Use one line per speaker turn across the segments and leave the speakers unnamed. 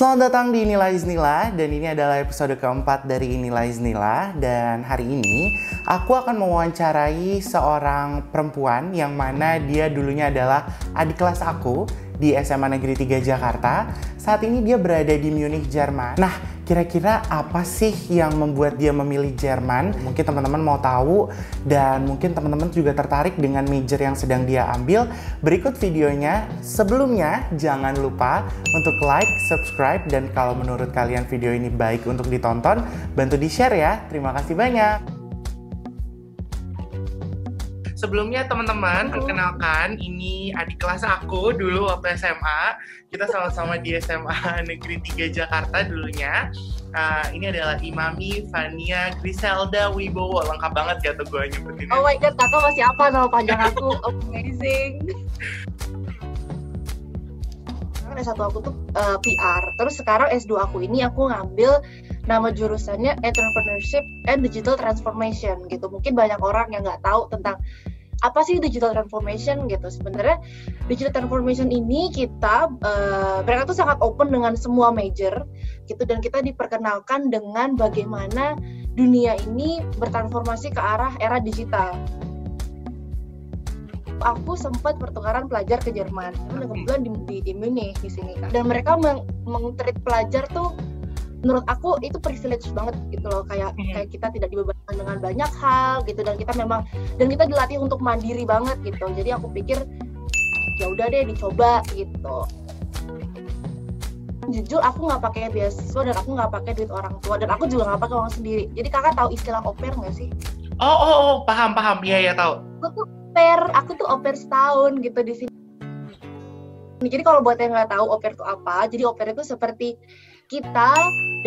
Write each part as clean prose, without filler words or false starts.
Selamat datang di Inilah Iznillah, dan ini adalah episode keempat dari Inilah Iznillah. Dan hari ini aku akan mewawancarai seorang perempuan yang mana dia dulunya adalah adik kelas aku di SMA Negeri 3 Jakarta. Saat ini dia berada di Munich, Jerman. Nah, kira-kira apa sih yang membuat dia memilih Jerman? Mungkin teman-teman mau tahu, dan mungkin teman-teman juga tertarik dengan major yang sedang dia ambil. Berikut videonya. Sebelumnya, jangan lupa untuk like, subscribe, dan kalau menurut kalian video ini baik untuk ditonton, bantu di-share ya. Terima kasih banyak. Sebelumnya teman-teman, perkenalkan, ini adik kelas aku dulu waktu SMA. Kita sama-sama di SMA Negeri 3 Jakarta dulunya. Ini adalah Imami Fania Griselda Wibowo. Lengkap banget ya tuh gue nyebutin.
Oh my god, kakak masih apa nama panjang aku? Amazing. S1 aku tuh PR. Terus sekarang S2 aku ini aku ngambil nama jurusannya Entrepreneurship and Digital Transformation gitu. Mungkin banyak orang yang nggak tahu tentang apa sih digital transformation gitu. Sebenarnya digital transformation ini mereka tuh sangat open dengan semua major gitu, dan kita diperkenalkan dengan bagaimana dunia ini bertransformasi ke arah era digital. Aku sempat pertukaran pelajar ke Jerman, kebetulan di Munich di sini kan. Dan mereka meng-treat pelajar tuh menurut aku itu privilege banget gitu loh, kayak kita tidak dibebankan dengan banyak hal gitu, dan kita dilatih untuk mandiri banget gitu. Jadi aku pikir ya udah deh dicoba gitu. Jujur aku nggak pakai beasiswa dan aku nggak pakai duit orang tua, dan aku juga nggak pakai uang sendiri. Jadi kakak tahu istilah au pair nggak sih?
Oh, paham, iya tahu.
Aku tuh au pair setahun gitu di sini. Jadi kalau buat yang nggak tahu au pair itu apa, jadi au pair itu seperti kita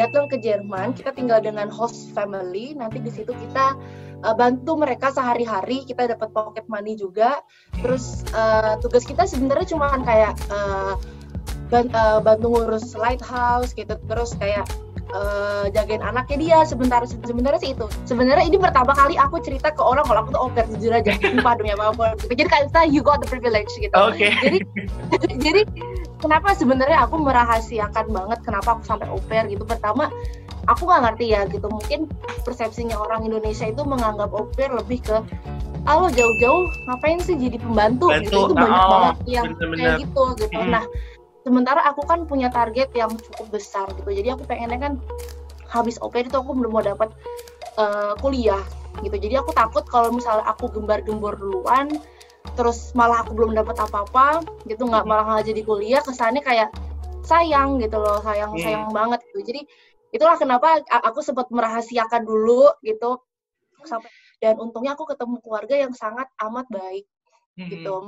datang ke Jerman, kita tinggal dengan host family, nanti di situ kita bantu mereka sehari-hari, kita dapat pocket money juga. Terus tugas kita sebenarnya cuma kayak bantu ngurus lighthouse gitu, terus kayak jagain anaknya dia sebenarnya sih itu. Sebenarnya ini pertama kali aku cerita ke orang kalau aku tuh au pair, jujur aja, sumpah demi apapun. Jadi kayak you got the privilege gitu.
Okay.
Jadi kenapa sebenarnya aku merahasiakan banget kenapa aku sampai au pair gitu. Pertama, aku nggak ngerti ya gitu, mungkin persepsinya orang Indonesia itu menganggap au pair lebih ke lo jauh-jauh ngapain sih jadi pembantu gitu. Itu banyak banget yang kayak gitu. Nah, sementara aku kan punya target yang cukup besar gitu, jadi aku pengennya kan habis au pair itu aku belum mau dapat kuliah gitu. Jadi aku takut kalau misalnya aku gembar-gembor duluan terus malah aku belum dapat apa-apa gitu, malah jadi kuliah, kesannya kayak sayang gitu loh, sayang banget gitu. Jadi itulah kenapa aku sempat merahasiakan dulu gitu sampai, dan untungnya aku ketemu keluarga yang sangat amat baik gitu.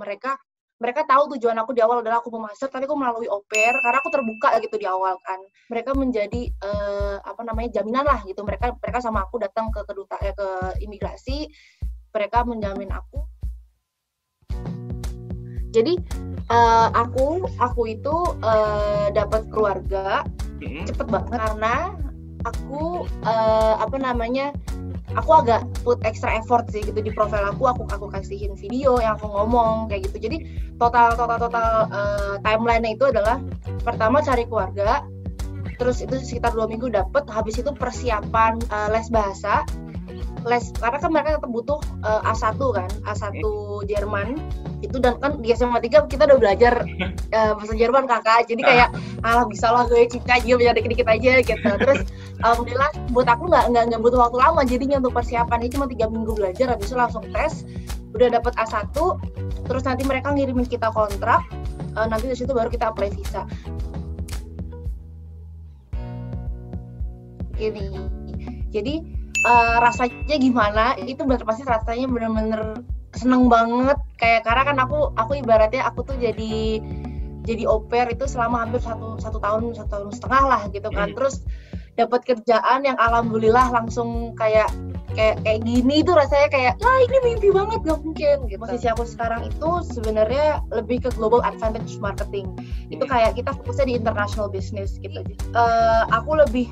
Mereka tahu tujuan aku di awal adalah aku mau master, tapi aku melalui au pair karena aku terbuka gitu di awal kan. Mereka menjadi jaminan lah gitu. Mereka sama aku datang ke imigrasi, mereka menjamin aku. Jadi aku itu dapat keluarga cepet banget karena aku aku agak put extra effort sih gitu di profil aku kasihin video yang aku ngomong kayak gitu. Jadi total timeline-nya itu adalah pertama cari keluarga, terus itu sekitar 2 minggu dapet, habis itu persiapan les bahasa, karena kan mereka tetap butuh A1 kan, A1 Jerman itu, dan kan di SMA 3 kita udah belajar bahasa Jerman kakak, jadi kayak bisa lah gue cinta aja, belajar dikit-dikit aja gitu. Terus alhamdulillah buat aku nggak butuh waktu lama, jadinya untuk persiapan ini cuma 3 minggu belajar, habis itu langsung tes, udah dapet A1, terus nanti mereka ngirimin kita kontrak, nanti dari situ baru kita apply visa. Gini, jadi rasanya gimana? Itu pasti rasanya bener-bener seneng banget, kayak karena kan aku ibaratnya aku tuh jadi au pair itu selama hampir satu tahun setengah lah gitu kan. Terus dapat kerjaan yang alhamdulillah langsung kayak gini, itu rasanya kayak ini mimpi banget, gak mungkin gitu. Posisi aku sekarang itu sebenarnya lebih ke global advantage marketing. Itu kayak kita fokusnya di international business gitu. Aku lebih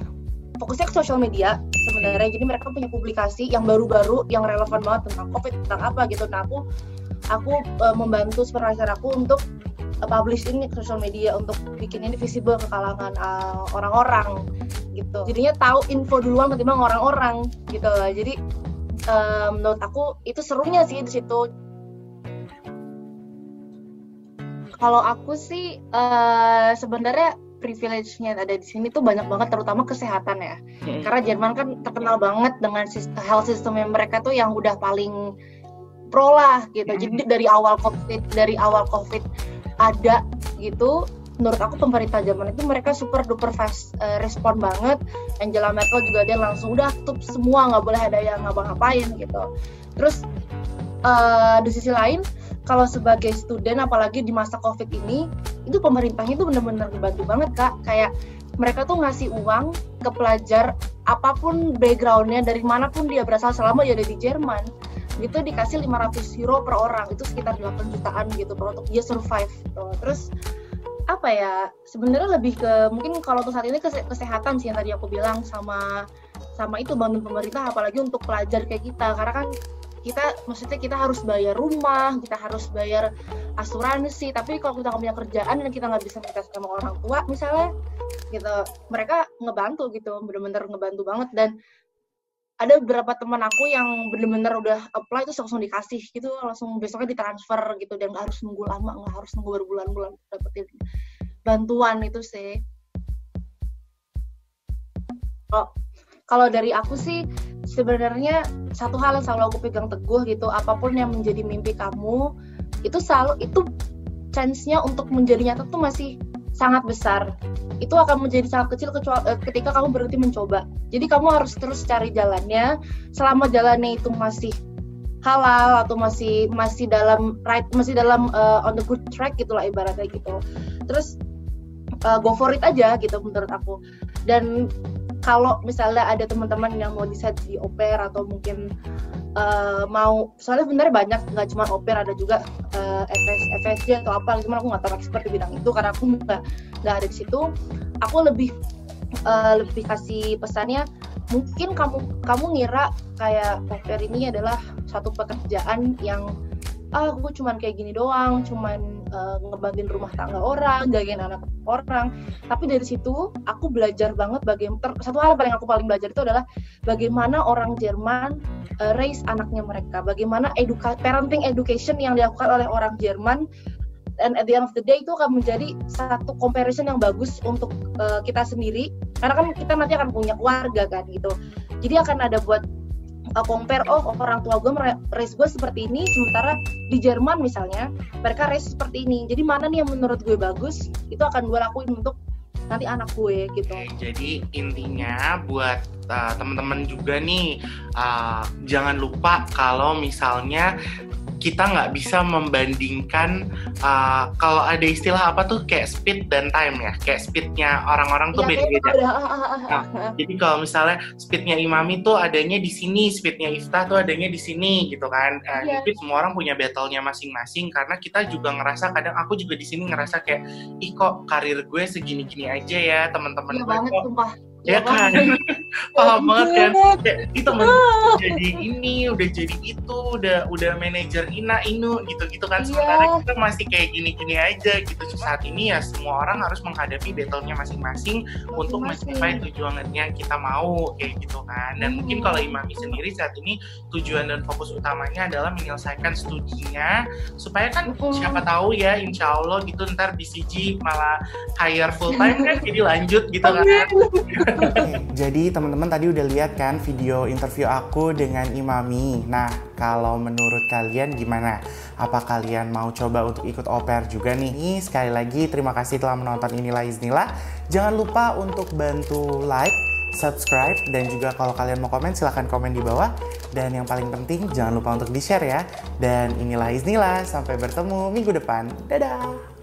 fokusnya ke social media sebenarnya. Jadi mereka punya publikasi yang baru-baru yang relevan banget tentang COVID, tentang apa gitu. Nah, aku membantu supervisor aku untuk publish ini ke sosial media untuk bikin ini visible ke kalangan orang-orang gitu. Jadinya tahu info duluan ketimbang orang-orang gitu lah. Jadi menurut aku itu serunya sih di situ. Kalau aku sih sebenarnya privilege-nya ada di sini tuh banyak banget, terutama kesehatan ya. Karena Jerman kan terkenal banget dengan health system yang mereka tuh yang udah paling pro lah gitu. Jadi dari awal COVID ada gitu, menurut aku pemerintah Jerman itu mereka super duper fast respon banget. Angela Merkel juga dia langsung udah tutup semua, nggak boleh ada yang ngapa-ngapain gitu. Terus di sisi lain, kalau sebagai student apalagi di masa COVID ini, itu pemerintahnya itu benar-benar ngebantu banget Kak. Kayak mereka tuh ngasih uang ke pelajar apapun backgroundnya, dari manapun dia berasal selama dia ada di Jerman, gitu dikasih 500 euro per orang, itu sekitar 8 jutaan gitu untuk dia survive gitu. Terus apa ya, sebenarnya lebih ke mungkin kalau untuk saat ini kesehatan sih yang tadi aku bilang, sama itu bantuan pemerintah apalagi untuk pelajar kayak kita, karena kan kita harus bayar rumah, kita harus bayar asuransi, tapi kalau kita nggak punya kerjaan dan kita nggak bisa minta sama orang tua misalnya gitu, mereka ngebantu gitu, bener-bener ngebantu banget. Dan ada beberapa teman aku yang bener-bener udah apply terus langsung dikasih gitu, langsung besoknya ditransfer gitu, dan nggak harus nunggu lama, nggak harus nunggu berbulan-bulan dapetin bantuan itu sih. Kalau dari aku sih sebenarnya satu hal yang selalu aku pegang teguh gitu, apapun yang menjadi mimpi kamu itu chance-nya untuk menjadi nyata tuh masih sangat besar. Itu akan menjadi sangat kecil ketika kamu berhenti mencoba. Jadi kamu harus terus cari jalannya. Selama jalannya itu masih halal atau masih dalam on the good track gitulah ibaratnya gitu. Terus go for it aja gitu menurut aku. Dan kalau misalnya ada teman-teman yang mau decide di au pair atau mungkin mau, soalnya sebenarnya banyak, nggak cuma au pair, ada juga FSG atau apa, cuman aku nggak terlalu expert di bidang itu karena aku nggak ada di situ. Aku lebih kasih pesannya, mungkin kamu ngira kayak au pair ini adalah satu pekerjaan yang aku cuman kayak gini doang, cuman ngebantuin rumah tangga orang, jagain anak orang. Tapi dari situ aku belajar banget satu hal yang paling belajar itu adalah bagaimana orang Jerman raise anaknya mereka, bagaimana parenting education yang dilakukan oleh orang Jerman. Dan at the end of the day itu akan menjadi satu comparison yang bagus untuk kita sendiri, karena kan kita nanti akan punya keluarga kan gitu. Jadi akan ada buat compare, orang tua gue raise gue seperti ini, sementara di Jerman misalnya mereka raise seperti ini. Jadi mana nih yang menurut gue bagus, itu akan gue lakuin untuk nanti anak gue gitu.
Jadi intinya buat teman-teman juga nih, jangan lupa kalau misalnya kita nggak bisa membandingkan, kalau ada istilah apa tuh kayak speed dan time ya, kayak speednya orang-orang tuh beda-beda. Jadi kalau misalnya speednya Imami tuh adanya di sini, speednya Iftah tuh adanya di sini gitu kan. Jadi semua orang punya battle-nya masing-masing, karena kita juga ngerasa, kadang aku juga di sini ngerasa kayak, ih kok karir gue segini-gini aja ya, teman-teman gue
banget,
kok
sumpah.
Ya kan, paham banget kan. Itu temen jadi ini, udah jadi itu, udah manajer Inu gitu kan. Sementara kita masih kayak gini-gini aja gitu. Saat ini ya semua orang harus menghadapi battle-nya masing-masing untuk mencapai tujuan yang kita mau kayak gitu kan. Dan mungkin kalau Imami sendiri saat ini tujuan dan fokus utamanya adalah menyelesaikan studinya, supaya kan siapa tahu ya, insya Allah gitu ntar BCG malah hire full time kan, jadi lanjut gitu kan.
Jadi teman-teman tadi udah lihat kan video interview aku dengan Imami. Nah, kalau menurut kalian gimana? Apa kalian mau coba untuk ikut au pair juga nih? Sekali lagi terima kasih telah menonton Inilah Iznillah. Jangan lupa untuk bantu like, subscribe, dan juga kalau kalian mau komen silahkan komen di bawah. Dan yang paling penting jangan lupa untuk di-share ya. Dan Inilah Iznillah, sampai bertemu minggu depan. Dadah!